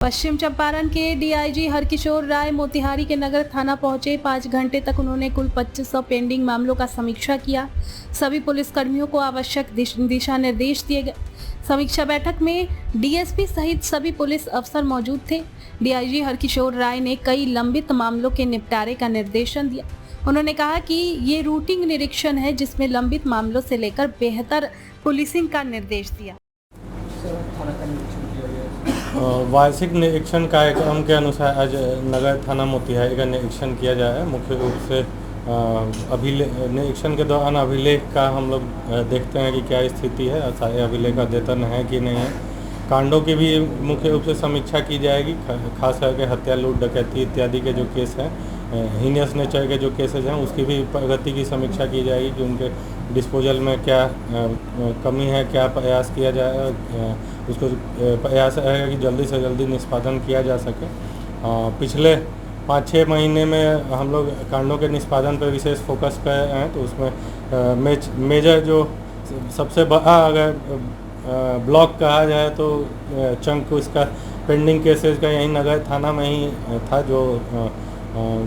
पश्चिम चंपारण के डीआईजी हरकिशोर राय मोतिहारी के नगर थाना पहुंचे। 5 घंटे तक उन्होंने कुल 2500 पेंडिंग मामलों का समीक्षा किया। सभी पुलिसकर्मियों को आवश्यक दिशा निर्देश दिए गए। समीक्षा बैठक में डीएसपी सहित सभी पुलिस अफसर मौजूद थे। डीआईजी हरकिशोर राय ने कई लंबित मामलों के निपटारे का निर्देशन दिया। उन्होंने कहा कि ये रूटीन निरीक्षण है जिसमें लंबित मामलों से लेकर बेहतर पुलिसिंग का निर्देश दिया। वार्षिक निरीक्षण कार्यक्रम के अनुसार आज नगर थाना मोतिहारी का निरीक्षण किया जा रहा है। मुख्य रूप से निरीक्षण के दौरान अभिलेख का हम लोग देखते हैं कि क्या स्थिति है, सारे अभिलेख अद्यतन है कि नहीं है। कांडों की भी मुख्य रूप से समीक्षा की जाएगी, खास करके हत्या, लूट, डकैती इत्यादि के जो केस हैं, हीनियस नेचर के जो केसेज हैं, उसकी भी प्रगति की समीक्षा की जाएगी कि उनके डिस्पोजल में क्या कमी है, क्या प्रयास किया जाए, उसको प्रयास रहेगा कि जल्दी से जल्दी निष्पादन किया जा सके। पिछले 5-6 महीने में हम लोग कांडों के निष्पादन पर विशेष फोकस कर रहे हैं, तो उसमें मेजर जो सबसे बड़ा अगर ब्लॉक कहा जाए तो चंक इसका पेंडिंग केसेस का यही नगर थाना में ही था, जो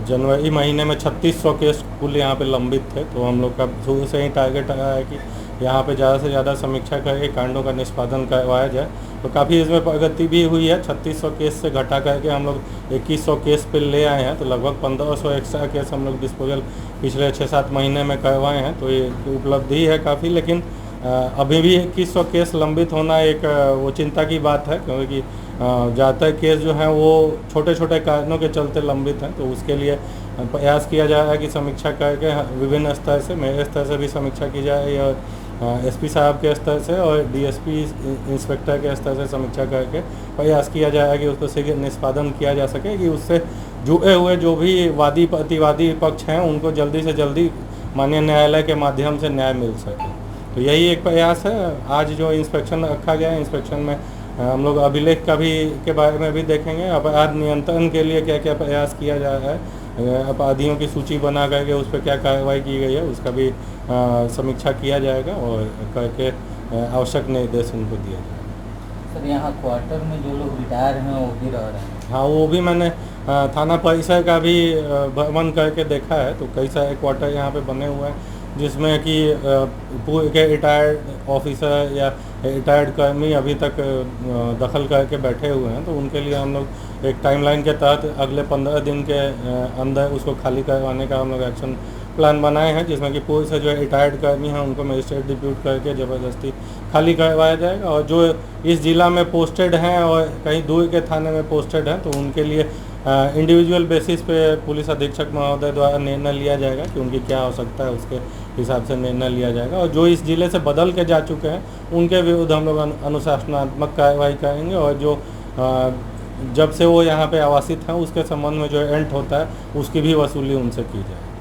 जनवरी महीने में 3600 केस कुल यहाँ पे लंबित थे। तो हम लोग का शुरू से ही टारगेट रहा है कि यहाँ पे ज़्यादा से ज़्यादा समीक्षा करके कांडों का निष्पादन करवाया जाए। तो काफ़ी इसमें प्रगति भी हुई है। 3600 केस से घटा करके हम लोग 2100 केस पे ले आए हैं, तो लगभग 1500 एक्स्ट्रा केस हम लोग डिस्पोजल पिछले 6-7 महीने में करवाए हैं। तो ये उपलब्धि है काफ़ी, लेकिन अभी भी 2100 केस लंबित होना एक वो चिंता की बात है, क्योंकि ज़्यादातर केस जो हैं वो छोटे छोटे कारणों के चलते लंबित हैं। तो उसके लिए प्रयास किया जा रहा है कि समीक्षा करके विभिन्न स्तर से, मेरे स्तर से भी समीक्षा की जाए और एसपी साहब के स्तर से और डीएसपी इंस्पेक्टर के स्तर से समीक्षा करके प्रयास किया जाए कि उसको शीघ्र निष्पादन किया जा सके, कि उससे जुड़े हुए जो भी वादी प्रतिवादी पक्ष हैं उनको जल्दी से जल्दी माननीय न्यायालय के माध्यम से न्याय मिल सके। तो यही एक प्रयास है। आज जो इंस्पेक्शन रखा गया है, इंस्पेक्शन में हम लोग अभिलेख का भी के बारे में भी देखेंगे। अपराध नियंत्रण के लिए क्या क्या प्रयास किया जा रहा है, अपराधियों की सूची बना करके उस पर क्या कार्रवाई की गई है, उसका भी समीक्षा किया जाएगा और करके आवश्यक निर्देश उनको दिया जाएगा। सर, यहाँ क्वार्टर में जो लोग रिटायर हैं वो भी रह रहे हैं? हाँ, वो भी मैंने थाना परिसर का भी भ्रमण करके देखा है। तो कई सारे क्वार्टर यहाँ पे बने हुए हैं जिसमें कि पूरे के रिटायर्ड ऑफिसर या रिटायर्ड कर्मी अभी तक दखल करके बैठे हुए हैं। तो उनके लिए हम लोग एक टाइमलाइन के तहत अगले 15 दिन के अंदर उसको खाली करवाने का हम लोग एक्शन प्लान बनाए हैं, जिसमें कि पूरे से जो रिटायर्ड कर्मी हैं उनको मजिस्ट्रेट डिप्यूट करके ज़बरदस्ती खाली करवाया जाएगा। और जो इस ज़िला में पोस्टेड हैं और कहीं दूर के थाने में पोस्टेड हैं, तो उनके लिए इंडिविजुअल बेसिस पे पुलिस अधीक्षक महोदय द्वारा निर्णय लिया जाएगा कि उनकी क्या आवश्यकता है, उसके हिसाब से निर्णय लिया जाएगा। और जो इस ज़िले से बदल के जा चुके हैं उनके विरुद्ध हम लोग अनुशासनात्मक कार्रवाई करेंगे, और जो जब से वो यहाँ पे आवासित हैं उसके संबंध में जो रेंट होता है उसकी भी वसूली उनसे की जाएगी।